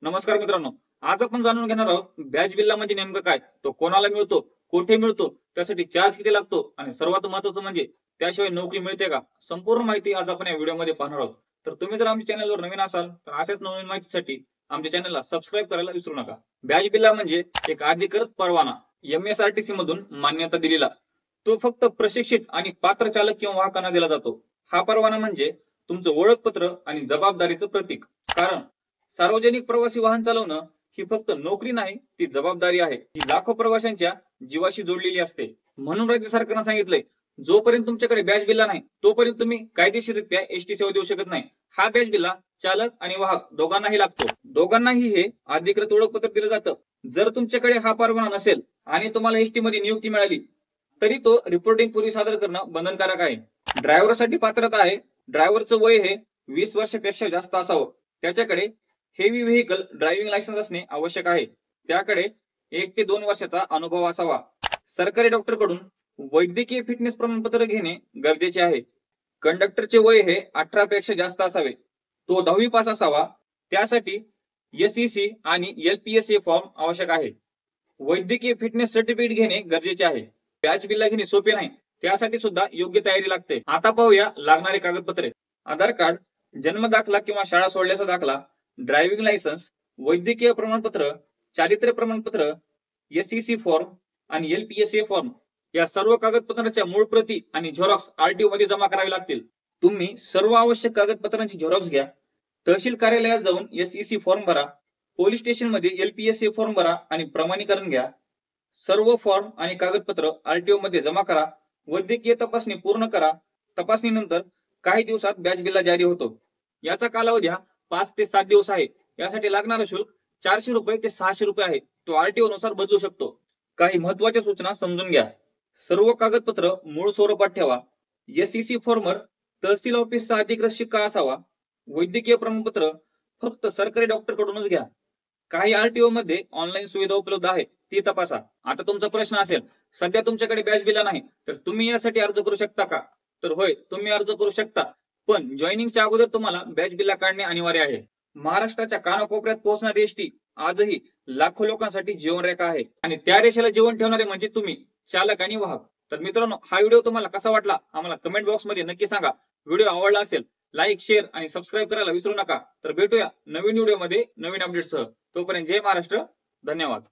नमस्कार मित्रांनो, आज आपण जाणून घेणार आहोत बॅच बिल्ला म्हणजे नेमकं काय, तो कोणाला मिळतो, कुठे मिळतो, त्यासाठी चार्ज किती लागतो आणि सर्वात महत्त्वाचं म्हणजे त्याशिवाय नोकरी मिळते का? संपूर्ण माहिती आज आपण या व्हिडिओमध्ये पाहणार आहोत. तर तुम्ही जर आमच्या चॅनलवर नवीन असाल तर अशाच नवीन माहितीसाठी आमच्या चॅनलला सबस्क्राईब करायला विसरू नका. बॅच बिल्ला म्हणजे एक अधिकृत परवाना, MSRTC मधून मान्यता दिलेला. तो फक्त प्रशिक्षित आणि पात्र चालक किंवा वाहकांना दिला जातो. हा परवाना म्हणजे तुमचं ओळखपत्र आणि जबाबदारीचं प्रतीक. कारण सार्वजनिक प्रवासी वाहन चालवणं ही फक्त नोकरी नाही, ती जबाबदारी आहे जी लाखो प्रवाशांच्या जीवाशी जोडलेली असते. म्हणून राज्य सरकारनं सांगितलंय, जोपर्यंत तुमच्याकडे बॅच बिल्ला नाही तोपर्यंत तुम्ही कायदेशीररित्या एसटी सेवा देऊ शकत नाही. हा बॅच बिल्ला चालक आणि वाहक दोघांनाही लागतो. दोघांनाही हे अधिकृत ओळखपत्र दिलं जातं. जर तुमच्याकडे हा परवाना नसेल आणि तुम्हाला एसटी मध्ये नियुक्ती मिळाली तरी तो रिपोर्टिंग पूर्वी सादर करणं बंधनकारक आहे. ड्रायव्हरसाठी पात्रता आहे. ड्रायव्हरचं वय हे 20 वर्षापेक्षा जास्त असावं. त्याच्याकडे हेवी व्हेकल ड्रायव्हिंग लायसन्स असणे आवश्यक आहे. त्याकडे 1 ते 2 वर्षाचा अनुभव असावा. सरकारी डॉक्टर कडून वैद्यकीय फिटनेस प्रमाणपत्र घेणे गरजेचे आहे. कंडक्टरचे वय हे 18 पेक्षा जास्त असावे. तो 10वी पास असावा. त्यासाठी SEC आणि LPSA फॉर्म आवश्यक आहे. वैद्यकीय फिटनेस सर्टिफिकेट घेणे गरजेचे आहे. बॅच बिल्ला घेणे सोपे नाही, त्यासाठी सुद्धा योग्य तयारी लागते. आता पाहूया लागणारे कागदपत्रे. आधार कार्ड, जन्म दाखला किंवा शाळा सोडल्याचा दाखला, ड्रायव्हिंग लायसन्स, वैद्यकीय प्रमाणपत्र, चारित्र्य प्रमाणपत्र, SEC फॉर्म आणि LPSA फॉर्म या सर्व कागदपत्रांच्या मूळ प्रती आणि झेरॉक्स RTO मध्ये जमा करावे लागतील. तुम्ही सर्व आवश्यक कागदपत्रांची झेरॉक्स घ्या. तहसील कार्यालयात जाऊन SEC फॉर्म भरा. पोलीस स्टेशन मध्ये LPSA फॉर्म भरा आणि प्रमाणीकरण घ्या. सर्व फॉर्म आणि कागदपत्र RTO मध्ये जमा करा. वैद्यकीय तपासणी पूर्ण करा. तपासणीनंतर काही दिवसात बॅच बिल्ला जारी होतो. याचा कालावधी 5 ते 7 दिवस आहे. यासाठी लागणारं शुल्क 400 रुपये ते 600 रुपये आहे. तो RTO नुसार बदलू शकतो. काही महत्वाच्या सूचना समजून घ्या. सर्व कागदपत्र मूळ स्वरूपात ठेवा. SEC फॉर्मवर तहसील ऑफिसचा अधिकृत शिक्का असावा. वैद्यकीय प्रमाणपत्र फक्त सरकारी डॉक्टर कडूनच घ्या. काही RTO मध्ये ऑनलाईन सुविधा उपलब्ध आहे, ती तपासा. आता तुमचा प्रश्न असेल, सध्या तुमच्याकडे बॅच बिल्ला नाही तर तुम्ही यासाठी अर्ज करू शकता का? तर होय, तुम्ही अर्ज करू शकता. पण जॉईनिंगच्या अगोदर तुम्हाला बॅच बिल्ला काढणे अनिवार्य आहे. महाराष्ट्राच्या कानाकोपऱ्यात पोहोचणारी एसटी आजही लाखो लोकांसाठी जीवनरेखा आहे आणि त्या रेषेला जीवन ठेवणारे म्हणजे तुम्ही, चालक आणि वाहक. तर मित्रांनो, हा व्हिडिओ तुम्हाला कसा वाटला आम्हाला कमेंट बॉक्स मध्ये नक्की सांगा. व्हिडिओ आवडला असेल लाईक, शेअर आणि सबस्क्राईब करायला विसरू नका. तर भेटूया नवीन व्हिडिओ मध्ये नवीन अपडेटसह. तोपर्यंत जय महाराष्ट्र. धन्यवाद.